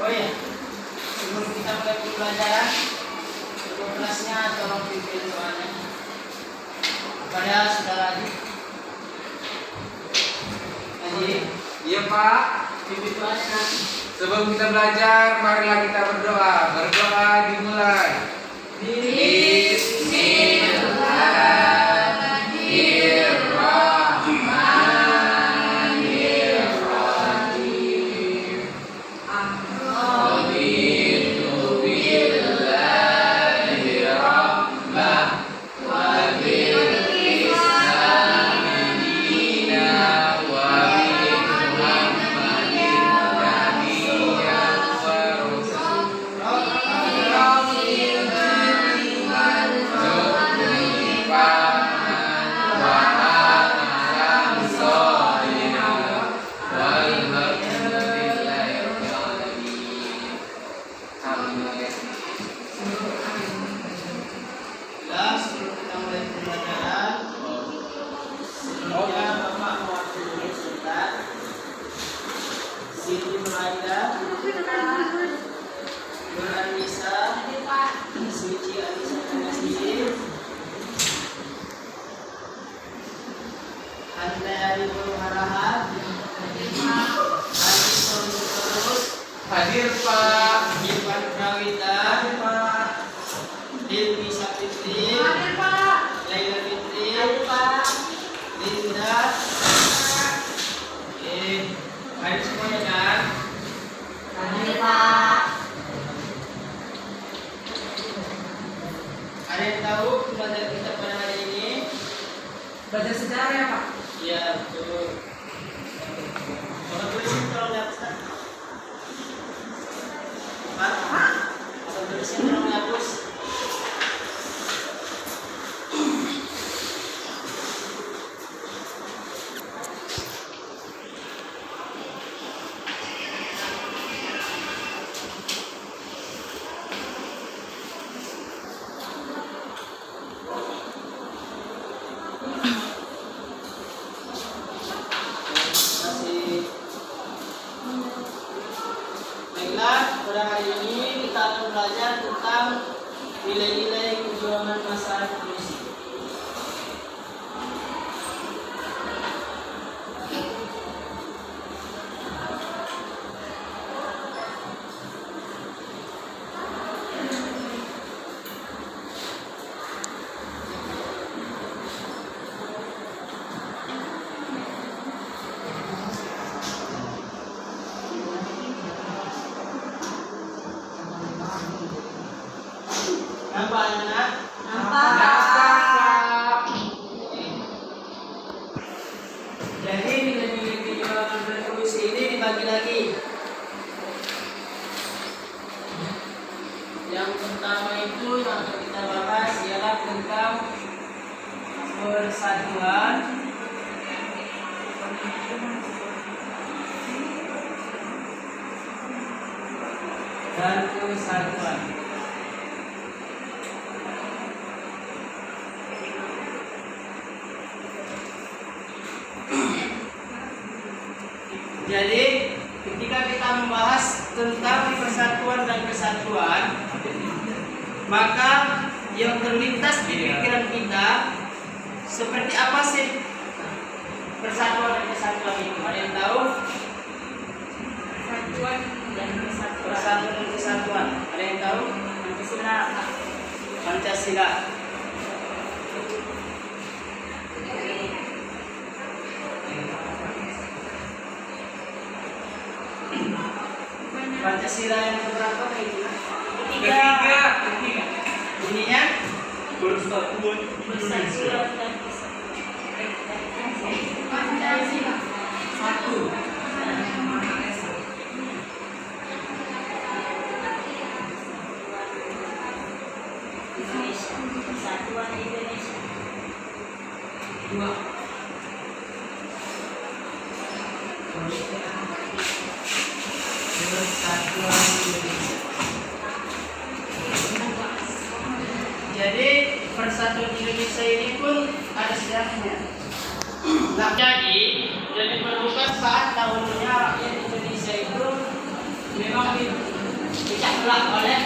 Oh iya, sebelum kita mulai pembelajaran, untuk kelasnya tolong pimpin doanya kepada saudara Adi. Adi, Iya Pak. pimpin doanya. Sebelum kita belajar, marilah kita berdoa. Berdoa dimulai. Bismillahirrahmanirrahim. Raditu billahi rabbah wa bil islami dinan wa bi Muhammadin nabiyyan wa Nah, sebelum kita mulai pembelajaran, sebelumnya Bapak mewakili dulu sebentar. Siti Nurhayda, Nur Anissa, Suci Anissa Tanasih, Handayani Nur Harahat, Alison Terus, Hadir Pak. Ivan Prawita, Hadir Pak. Hilmi Sapitri, Laila Fitri, Linda. Hadir semuanya kan? Ada yang tahu pembelajaran kita pada hari ini? Belajar sejarah ya Pak? Iya, betul. Kalau tulisin tolong dihapuskan. Pak, kalau tulisin tolong dihapus. Masih. Baiklah, pada hari ini kita akan belajar tentang nilai-nilai perjuangan masyarakat Indonesia. Nampak anak? Jadi nilai-nilai perjuangan revolusi ini dibagi lagi. Yang pertama itu yang akan kita bahas ialah tentang persatuan dan kesatuan. Jadi ketika kita membahas tentang persatuan dan kesatuan, maka yang terlintas di pikiran kita seperti apa sih persatuan dan kesatuan itu? Ada yang tahu? Persatuan dan kesatuan. Persatuan dan kesatuan. Ada yang tahu? Pancasila. Pancasila. Pancasila yang keberapa itu? Ketiga. Bunyinya Persatuan Persatuan dan kesatuan. Pancasila. Satu. Indonesia. Persatuan Indonesia. Dua. persatuan Indonesia ini pun ada sejarahnya. Nah, jadi merupakan saat tahunnya rakyat Indonesia itu memang dipecah belah oleh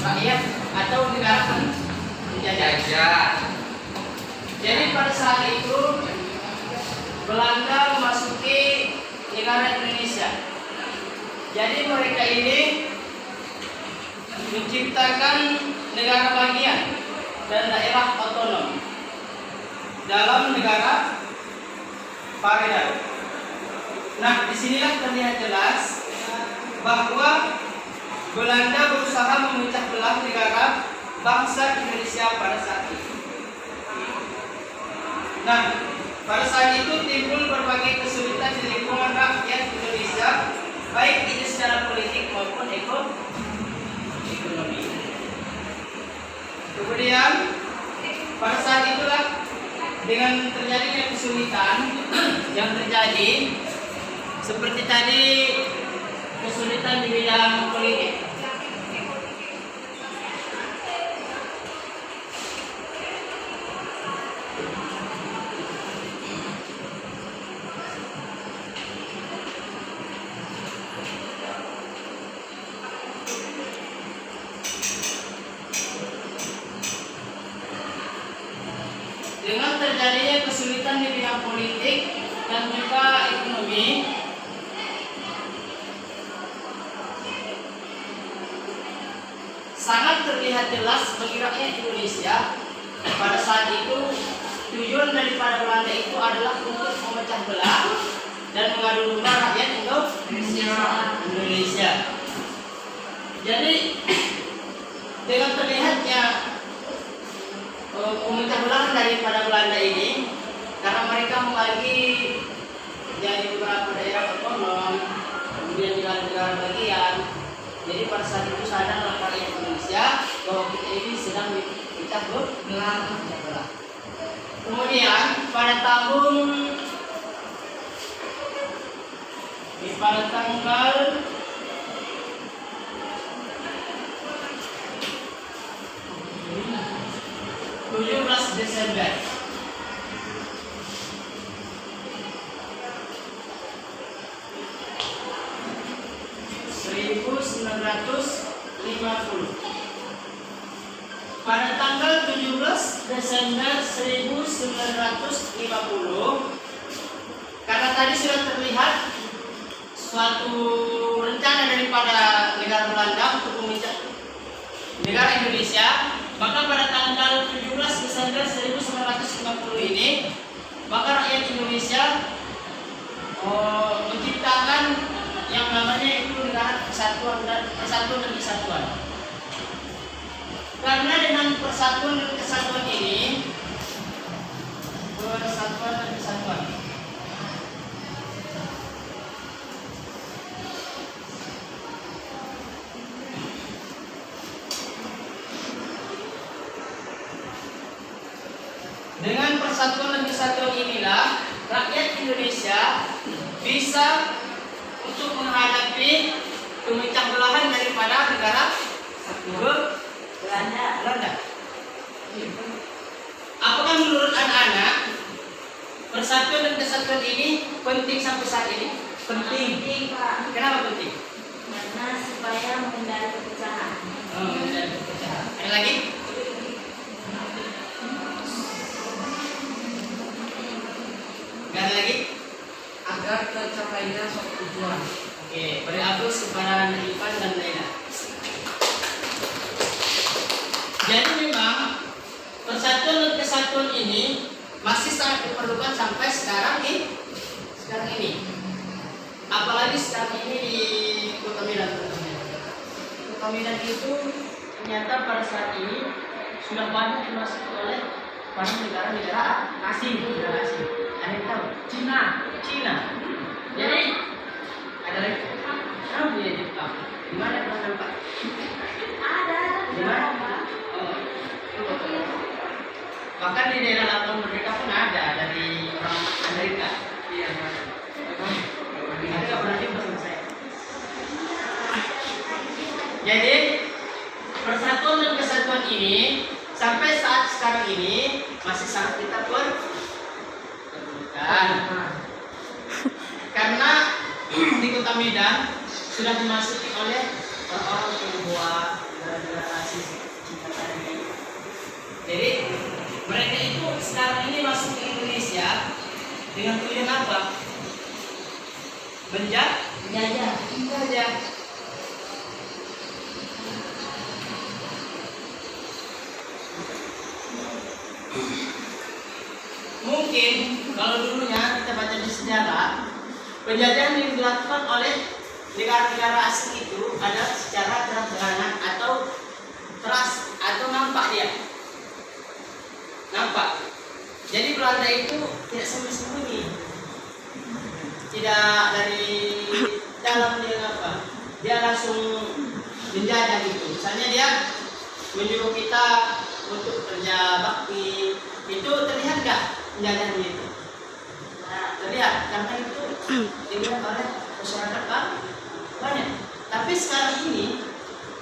rakyat atau negara penjajah. Jadi pada saat itu Belanda memasuki negara Indonesia. Jadi mereka ini menciptakan negara bagian dan daerah otonom dalam negara Paredan. Nah, disinilah terlihat jelas bahwa Belanda berusaha memecah belah negara bangsa Indonesia pada saat itu. Nah, pada saat itu timbul berbagai kesulitan di lingkungan rakyat Indonesia, baik itu secara politik maupun ekonomi. Kemudian pada saat itulah dengan terjadinya kesulitan yang terjadi seperti tadi, kesulitan di bidang politik. Dengan terjadinya kesulitan di bidang politik dan juga ekonomi, sangat terlihat jelas bagi rakyat Indonesia pada saat itu tujuan daripada Belanda itu adalah untuk memecah belah dan mengadu domba rakyat Indonesia. Jadi dengan terlihatnya memecah belah daripada Belanda ini, karena mereka membagi jadi beberapa daerah otonom, kemudian negara-negara bagian. Jadi pada saat itu sadarlah rakyat Indonesia bahwa kita ini sedang dipecah belah. Kemudian pada tanggal 17 Desember 1950. Pada tanggal 17 Desember 1950, karena tadi sudah terlihat suatu rencana daripada negara Belanda untuk memecah negara Indonesia, maka pada tanggal 17 Desember 1950 ini, maka rakyat Indonesia menciptakan yang namanya itu negara persatuan dan kesatuan. Karena dengan persatuan dan kesatuan ini, dengan persatuan dan kesatuan inilah rakyat Indonesia bisa untuk menghadapi pemecah belahan daripada negara Belanda. Apakah menurut anak-anak persatuan dan kesatuan ini penting sampai saat ini? Penting, Pak. Kenapa penting? Karena supaya menghindari perpecahan. Menghindari perpecahan. Ada lagi? Gak ada lagi? Agar tercapainya suatu tujuan. Oke, beri aplaus kepada Ipan dan Laila. Jadi memang persatuan dan kesatuan ini masih sangat diperlukan sampai sekarang ini. Apalagi sekarang ini di Kota Medan. Kota Medan itu ternyata pada saat ini sudah banyak dimasuki oleh para negara-negara asing. Ada yang tahu? Cina. Jadi ada lagi. Kamu dia Jepang. Di mana pernah nampak? Ada. Di mana? Bahkan di daerah Lampung Merdeka pun ada dari orang Amerika. Iya. Mereka pernah bersama saya. Jadi persatuan dan kesatuan ini sampai saat ini masih sangat kita perlukan. Karena di Kota Medan sudah dimasuki oleh orang-orang Tionghoa, negara-negara Asia Cina tadi. Jadi mereka itu sekarang ini masuk ke Indonesia dengan tujuan apa? Menjajah. Menjajah. Mungkin kalau dulunya kita baca di sejarah, penjajahan yang dilakukan oleh negara-negara asing itu adalah secara terang-terangan atau nampak dia. Nampak. Jadi Belanda itu tidak sembunyi-sembunyi. Tidak dari dalam dia apa. Dia langsung menjajah gitu. Misalnya dia menyuruh kita untuk kerja bakti. Itu terlihat nggak penjajahnya itu? Nah, terlihat karena itu dilihat oleh masyarakat banyak. Tapi sekarang ini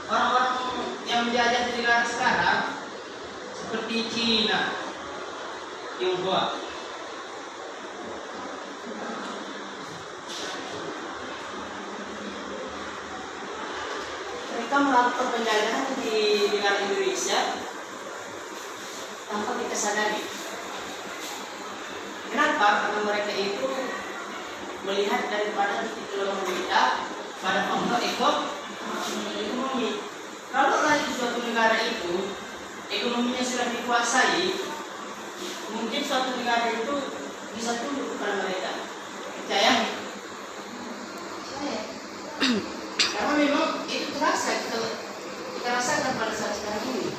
orang-orang yang menjajah di negara sekarang seperti Cina, Tionghoa, mereka melakukan penjajahan di negara Indonesia tanpa kita sadari. Kenapa? Karena mereka itu melihat daripada titik kelemahan kita pada faktor ekonomi. Kalau lagi suatu negara itu ekonominya sudah dikuasai, mungkin suatu negara itu bisa tunduk kepada mereka. Percaya? Karena memang itu terasa kita rasakan pada saat sekarang ini.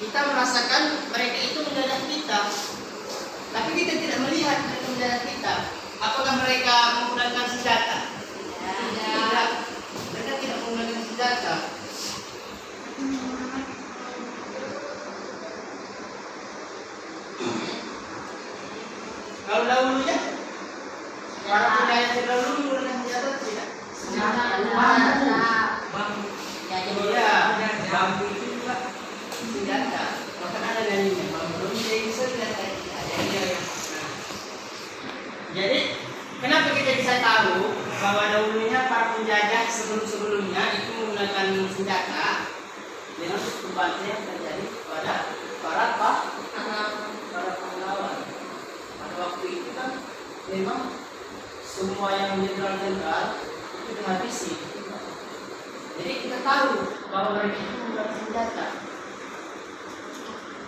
Kita merasakan mereka itu menjajah kita, tapi kita tidak melihat mereka menjajah kita. Apakah mereka menggunakan senjata? Tidak. Mereka tidak menggunakan senjata. Kalau dahulunya, para penjajah terdahulu menggunakan senjata tidak? Bambu. Iya, bambu itu juga senjata. Bahkan ada nyanyinya, bambu menjadi senjata. Jadi, kenapa kita bisa tahu bahwa dahulunya para penjajah sebelum-sebelumnya itu menggunakan senjata dengan pembantu yang terjadi pada para pahlawan. Pada waktu itu kan memang semua yang jenderal-jenderal itu dihabisi. Jadi kita tahu bahwa mereka itu menggunakan senjata.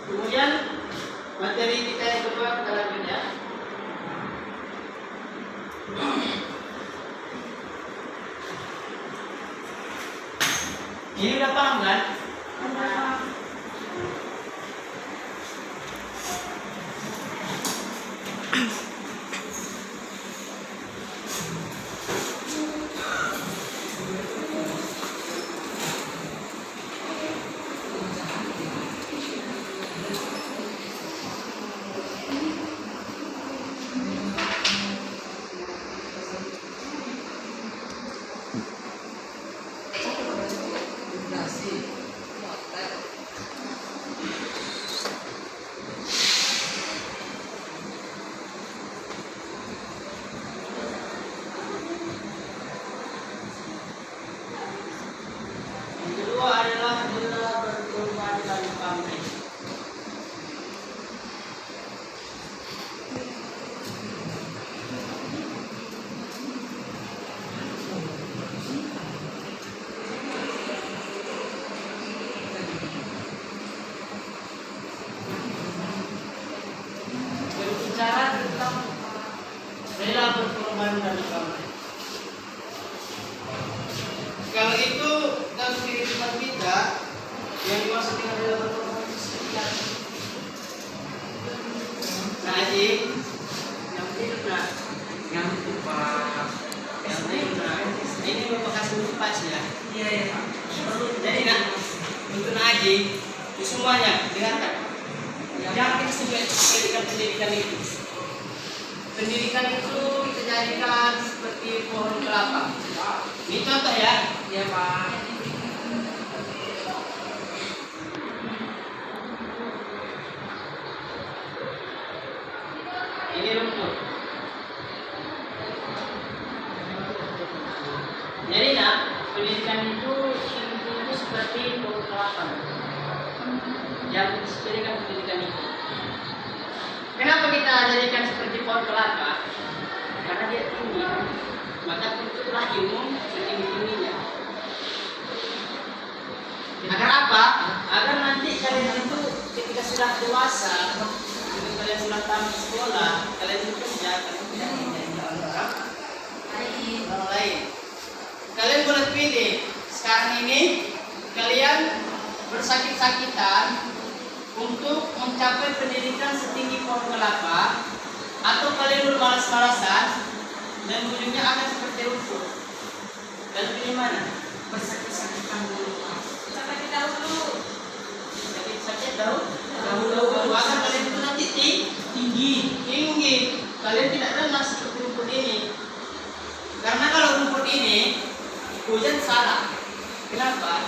Kemudian materi kita yang kedua kita lanjut ya. Ini udah paham kan? Yang kedua adalah berkorban dan pamrih. Berbicara tentang rela berkorban dan pamrih. Kalau itu dalam kehidupan kita yang dimaksud dengan rela berkorban itu seperti apa? Nah, Haji, yang hidup nah, Yang Pak. yang hidup nah, ini bapak kasih pas ya. Iya ya Pak. Jadi nak, untuk Haji, itu semuanya dengarkan. Jangan kita sebutkan pendidikan itu. Pendidikan itu kita jadikan seperti pohon kelapa. Ini contoh ya. Iya Pak. jadikan pendidikan itu. Kenapa kita jadikan seperti pohon kelapa? Karena dia tinggi, maka tuntutlah ilmu setinggi-tingginya. Agar apa? Agar nanti kalian itu ketika sudah dewasa, ketika kalian sudah tamat sekolah, kalian bekerja, kalian tidak menjadi orang lain. Kalian boleh pilih. Sekarang ini kalian bersakit-sakitan untuk mencapai pendidikan setinggi pohon kelapa, atau kalian bermalas-malasan dan ujungnya akan seperti rumput. Dan pilih mana? Bersakit-sakitan dulu. Sampai kita dulu. Sakit dahulu. Agar kalian itu nanti tinggi. Kalian tidak lemas seperti rumput ini. Karena kalau rumput ini hujan salah. Kenapa?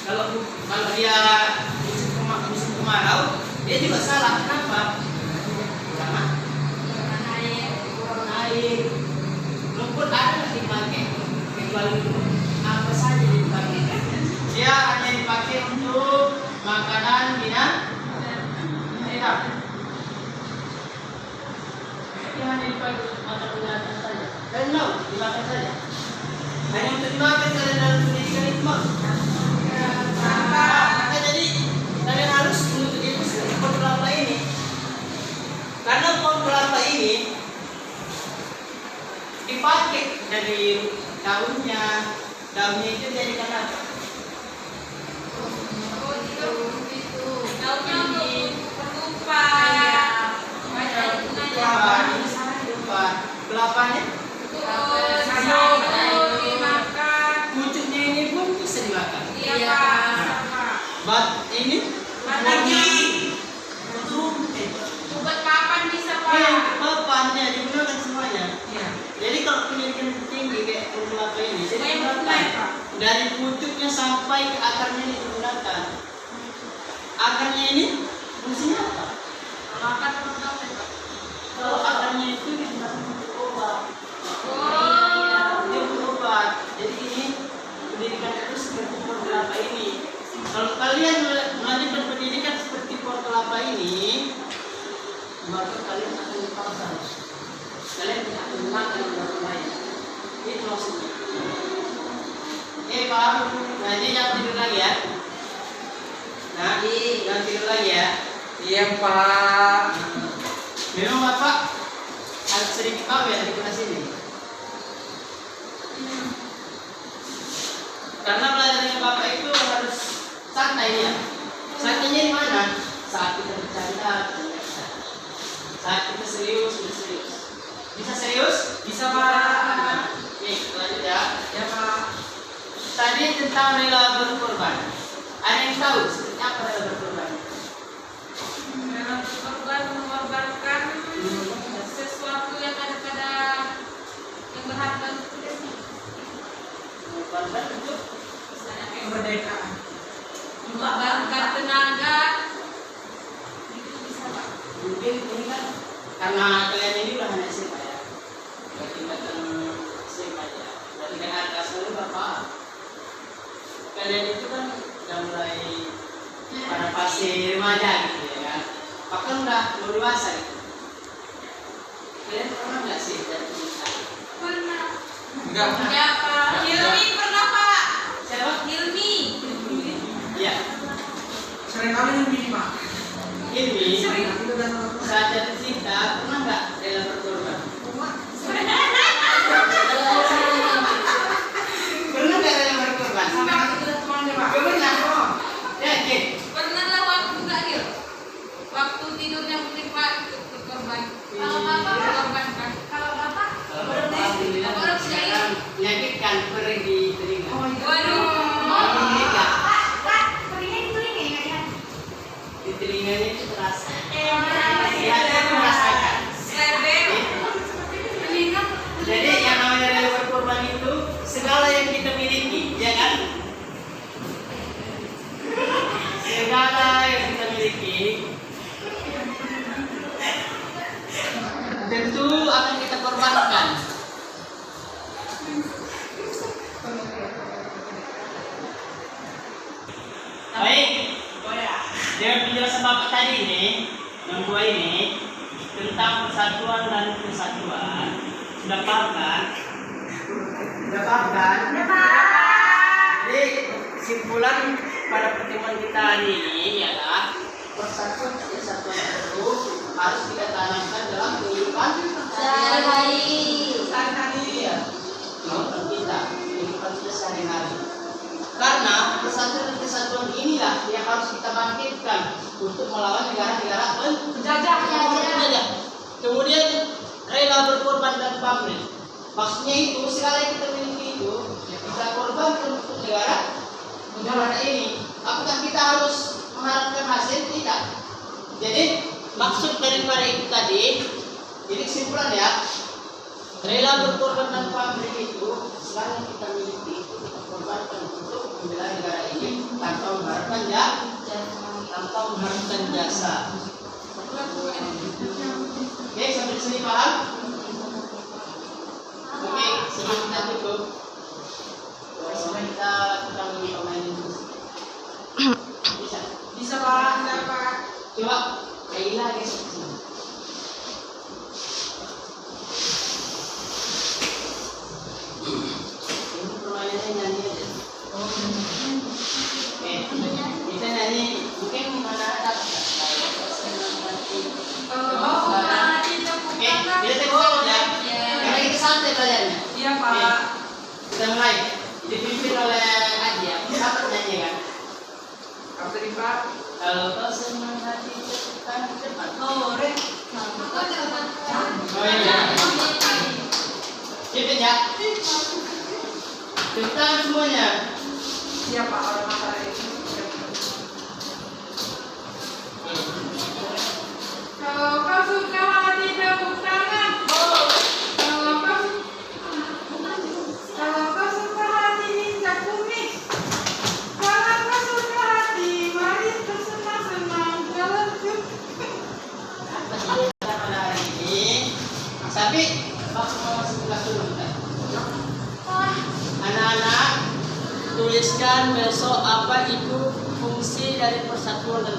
Kalau dia musim kemarau, dia juga salah. Kenapa? Karena air. Rumput ada nggak dipakai? Kecuali apa saja dipakai. Dia hanya dipakai untuk makanan binatang. Dia hanya dipakai untuk makan binatang saja. Dan dimakan saja. Hanya untuk dimakan saja dalam pendidikan itu. Maka jadi kalian harus menuntut itu seperti pohon kelapa ini. Karena pohon kelapa ini dipakai dari daunnya itu dijadikan apa? Daunnya untuk pertumpahan. Kelapanya dimakan. pucuknya ini pun bisa dimakan. Iya, Pak. Bat ini Buat papan bisa, Pak. papannya digunakan semuanya. Jadi kalau pendidikan tinggi kayak pohon kelapa ini, jadi digunakan dari pucuknya sampai ke akarnya ini digunakan. Akarnya ini fungsinya apa? Makan teman-teman, Pak. Kalau akarnya itu digunakan untuk obat. Oh. Dia untuk obat. Jadi ini pendidikan itu seperti pohon kelapa ini. Kalau kalian melanjutkan pendidikan seperti pohon kelapa ini, maka kalian akan dipaksa. Kalian tidak akan makan orang lain. Itu maksudnya. Pak. Nah ini jangan tidur lagi ya. Nah, jangan tidur lagi ya. Iya Pak. Memang Bapak harus sedikit bawel di kelas ini. Karena belajar dengan Bapak itu harus santai ya. Santainya di mana? Saat kita bercanda, saat kita serius, serius. Bisa serius? Bisa Pak. Oke, lanjut ya. Ya Pak. Tadi tentang rela berkorban. Ada yang tahu seperti apa rela berkorban? Rela berkorban mengorbankan sesuatu yang ada pada yang berharga untuk kita. Berkorban untuk Misalnya kayak Kemerdekaan. mengorbankan tenaga. Itu bisa, Pak. mungkin ini kan karena kalian ini udah hanya SMA ya. Berarti datang SMA ya. Berarti kan harga selalu Bapak. Kalian itu kan udah mulai pada fase remaja gitu ya kan. Bahkan udah mau dewasa gitu. Kalian pernah nggak sih jatuh cinta? Pernah. Enggak. Ya, Pak. Hilmi pernah, Pak. Siapa? Hilmi. Iya. Sering kali ini Pak. Ini Sering kali dan saat jatuh cinta pernah nggak rela berkorban? Pernah nggak rela berkorban? Pernah. Ya, oke. Pernah lah waktu enggak, Gil? Waktu tidurnya mungkin Pak ikut berkorban. Kalau Bapak berkorbankan. Kalau Bapak Alhamdulillah sekarang menyakitkan perih di telinga. waduh. Di telinganya itu terasa. Iya, Hati itu merasakan. Sebel. Telinga. Jadi yang namanya rela berkorban itu segala yang kita miliki, ya kan? Segala yang kita miliki tentu akan kita korbankan. Baik. Dengan penjelasan Bapak tadi ini, yang dua ini tentang persatuan dan kesatuan, sudah paham kan? Sudah paham kan? Jadi kesimpulan pada pertemuan kita hari ini ialah persatuan dan kesatuan itu harus kita tanamkan dalam kehidupan Sehari-hari. ya. Kehidupan kita sehari-hari. Karena persatuan dan kesatuan inilah yang harus kita bangkitkan untuk melawan negara-negara penjajah. Kemudian rela berkorban dan pamrih. Maksudnya itu segala yang kita miliki itu kita korbankan untuk negara ini. Apakah kita harus mengharapkan hasil? Tidak. Jadi maksud daripada itu tadi, jadi kesimpulan ya, rela berkorban dan pamrih itu segala yang kita miliki itu kita korbankan untuk membela negara ini tanpa mengharapkan jasa. Oke, sampai di sini paham? Oke, sebelum kita tutup, sebelum kita kembali pemain bisa Pak, enggak Pak? Coba Kaila guys. Ini permainannya nyanyi aja. Oke, kita nyanyi mungkin mana ada. Oke, dia tengok ya. Karena kita santai belajarnya. Iya Pak. Kita mulai. Dipimpin oleh Adia. Siapa nyanyi kan? Apa tadi Pak? Kalau kau senang hati cepat. Oh, Rek. Oh iya. Cepet ya. Cepetan semuanya. Siapa orang matahari? Kalau kau suka hati tepuk tangan. Kalau kau suka hati injak bumi. Kalau kau suka hati mari bersenang-senang jalan Apa sih pada hari ini? Tapi waktu mau masuk kelas dulu kan? Anak-anak tuliskan besok apa itu fungsi dari persatuan dan